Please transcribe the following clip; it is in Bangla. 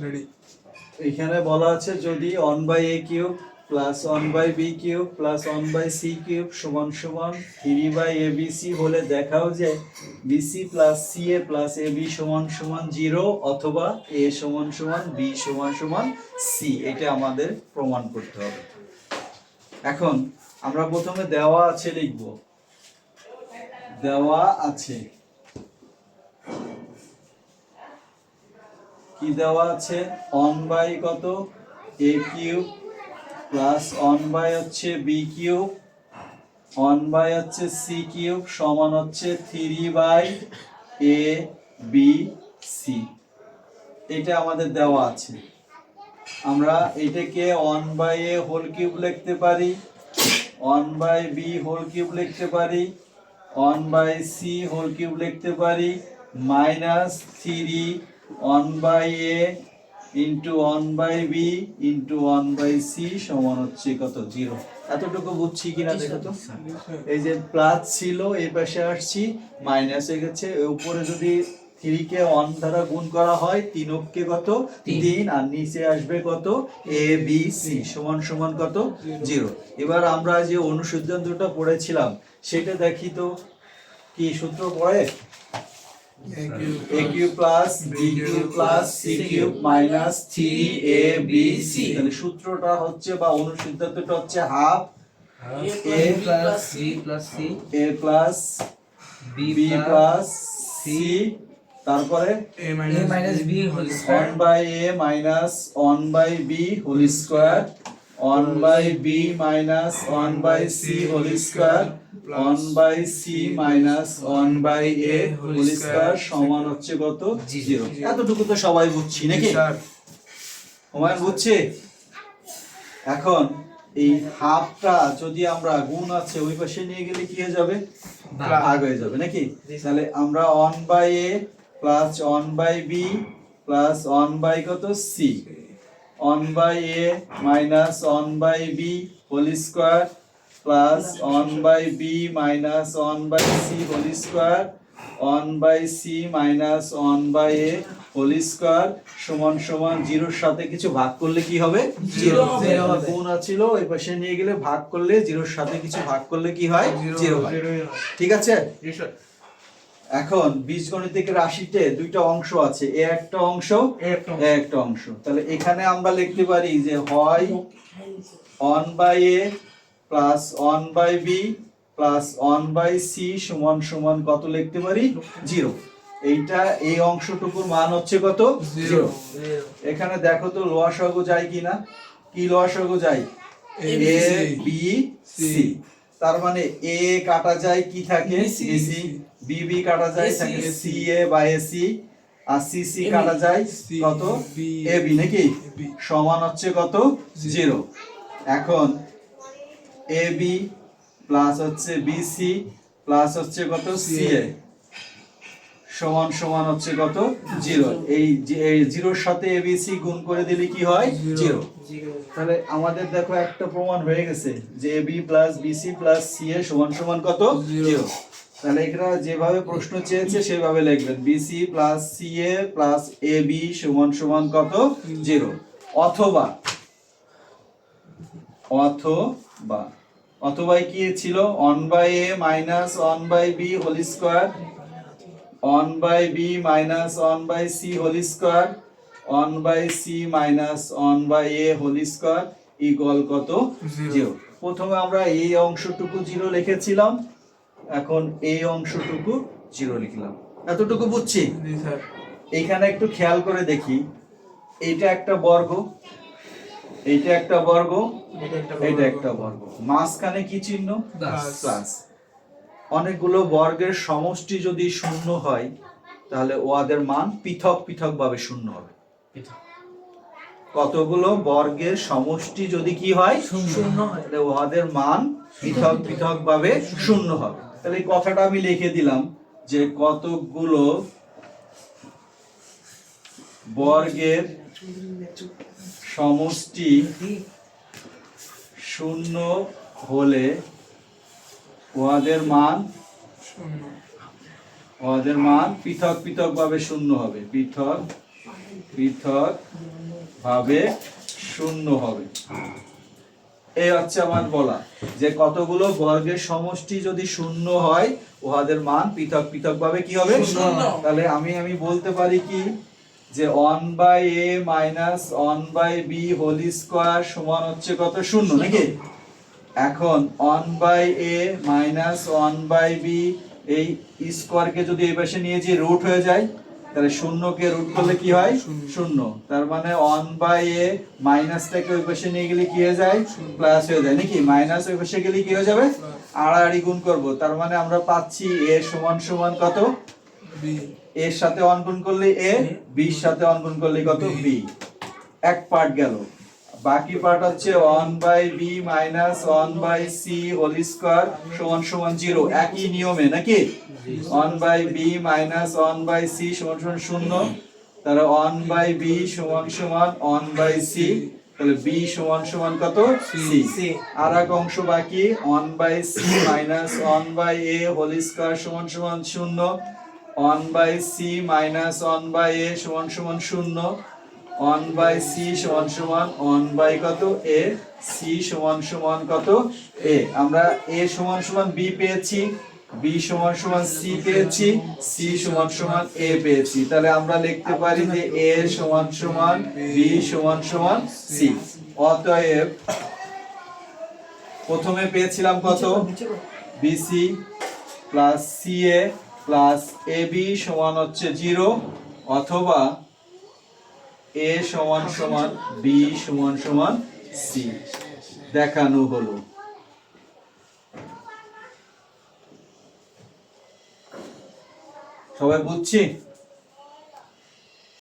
রেডি। এখানে বলা আছে যদি 1/a cube plus 1/b cube plus 1/c cube সমান সমান 3/abc হলে দেখাও যে bc plus ca plus ab সমান সমান 0 অথবা a সমান সমান b সমান সমান c। এটা আমাদের প্রমাণ করতে হবে। এখন আমরা প্রথমে দেওয়া আছে লিখব। দেওয়া আছে কি দেওয়া আছে 1 কত a কিউব প্লাস 1 হচ্ছে b কিউব 1 হচ্ছে c কিউব সমান হচ্ছে 3/abc। এটা আমাদের দেওয়া আছে। আমরা এটাকে 1/a হোল কিউব লিখতে পারি, 1/b হোল কিউব লিখতে পারি, 1/c হোল কিউব লিখতে পারি, minus 3 1/a into 1/b into 1/c সমান হচ্ছে কত 0। এতটুকু বুঝছি কিনা দেখো তো। এই যে প্লাস ছিল এই পাশে আসছি মাইনাস হয়ে গেছে। উপরে যদি 3 কে 1 দ্বারা গুণ করা হয় 3 অক্ষে কত 3 আর নিচে আসবে কত a b c সমান সমান কত 0। এবার আমরা যে অনুসিদ্ধান্তটা পড়েছিলাম সেটা দেখি তো কি সূত্র পড়ে a cube plus b cube plus c cube minus 3abc। তাহলে সূত্রটা হচ্ছে বা অনুসিদ্ধান্তটা হচ্ছে half a plus b plus c a plus b plus c তারপরে a minus b whole square 1/a minus 1/b whole square 1/b minus 1/c whole square 1/c minus 1/a whole square সমান হচ্ছে কত 0। এতটুকু তো সবাই বুঝছি নাকি স্যার? হুমায়ুন বুঝছে? এখন এই হাফটা যদি আমরা গুণ আছে ওই পাশে নিয়ে গেলে কি হয়ে যাবে ভাগ হয়ে যাবে নাকি। তাহলে আমরা 1/a প্লাস 1/b প্লাস 1/ কত c 1/a minus 1/b whole square plus 1/b minus 1/c whole square 1/c minus 1/a whole square সমান সমান 0 এর সাথে কিছু ভাগ করলে কি হবে 0 হবে। গুণ আছিল ওই পাশে নিয়ে গেলে ভাগ করলে 0 এর সাথে কিছু ভাগ করলে কি হয় 0 হয়। ঠিক আছে। এখন বীজগণিতিক রাশিতে দুইটা অংশ আছে, এ একটা অংশ এ একটা অংশ। তাহলে এখানে আমরা লিখতে পারি যে হয় 1/a plus 1/b plus 1/c সমান সমান কত লিখতে পারি 0। এইটা এই অংশটুকুর মান হচ্ছে কত 0। এখানে দেখো তো লসাগু যায় কিনা, কি লসাগু যায় a b c। তার মানে a কাটা যায় কি থাকে ac, bb কাটা যায় থাকে ca বাই ac আর cc কাটা যায় কত ab নাকি সমান হচ্ছে কত 0। এখন ab প্লাস হচ্ছে bc প্লাস হচ্ছে কত ca সমান সমান হচ্ছে কত 0। এই 0 এর সাথে abc গুণ করে দিলে কি হয় 0। তাহলে আমাদের দেখো একটা প্রমাণ হয়ে গেছে যে ab plus bc plus ca সমান সমান কত 0। তাহলে এখানে যেভাবে প্রশ্ন চেয়েছে সেভাবে লিখবেন bc plus ca plus ab সমান সমান কত 0। অথবা অথবা অথবা কি ছিল 1/a minus 1/b whole square 1/b minus 1/c whole square 1/c minus 1/a whole square equal কত 0। প্রথমে আমরা এই অংশটুকু 0 লিখেছিলাম, এখন এই অংশটুকু 0 লিখলাম। এতটুকু বুঝছি? জি স্যার। এইখানে একটু খেয়াল করে দেখি, এইটা একটা বর্গ, এইটা একটা বর্গ, এইটা একটা বর্গ, মাঝখানে কি চিহ্ন প্লাস। অনেকগুলো বর্গের সমষ্টি যদি শূন্য হয় তাহলে ওদের মান পৃথক পৃথক ভাবে শূন্য হবে। কতগুলো বর্গের সমষ্টি যদি কি হয় শূন্য হয় তাহলে ওদের মান পৃথক পৃথক ভাবে শূন্য হবে। তাহলে এই কথাটা আমি লিখে দিলাম যে কতগুলো বর্গের সমষ্টি শূন্য হলে ওদের মান পৃথক পৃথক ভাবে শূন্য হবে, পৃথক পৃথক ভাবে শূন্য হবে। এই হচ্ছে আমার বলা যে কতগুলো বর্গের সমষ্টি যদি শূন্য হয় উহাদের মান পৃথক পৃথক ভাবে কি হবে? শূন্য। তাহলে আমি বলতে পারি কি যে 1/a - 1/b হোল স্কয়ার সমান হচ্ছে কত? শূন্য নাকি? এখন 1/a - 1/b এই স্কয়ারকে যদি এই পাশে নিয়ে যে রুট হয়ে যায় তাহলে শূন্যকে রুট করলে কি হয়? শূন্য। তার মানে 1/a মাইনাসটাকে ওই পাশে নিয়ে গেলে কি হয়ে যায়? প্লাস হয়ে যায় নাকি? মাইনাস ওই পাশে গেলে কি হয়ে যাবে? আড়াআড়ি গুণ করব। তার মানে আমরা পাচ্ছি a সমান সমান কত? b এর সাথে 1 গুণ করলে a, b এর সাথে 1 গুণ করলে কত? b। এক পার্ট গেল। বাকি পার্ট হচ্ছে 1/b - 1/c হোল স্কয়ার সমান সমান 0। একই নিয়মে নাকি? 1/b - 1/c সমান সমান 0। তাহলে 1/b সমান সমান 1/c। তাহলে b সমান সমান কত? c। আর এক অংশ বাকি 1/c - 1/a হোল স্কয়ার সমান সমান 0। 1/c - 1/a সমান সমান 0। 1/c সমান সমান 1 কত? a। c সমান সমান কত? a। আমরা a সমান সমান b পেয়েছি, b সমান সমান c পেয়েছি, c সমান সমান a পেয়েছি। তাহলে আমরা লিখতে পারি যে a সমান সমান b সমান সমান c। অতএব প্রথমে পেয়েছিলাম কত? bc plus ca plus ab সমান হচ্ছে 0 অথবা a সমান সমান b সমান সমান c দেখানো হলো। সবাই বুঝছি?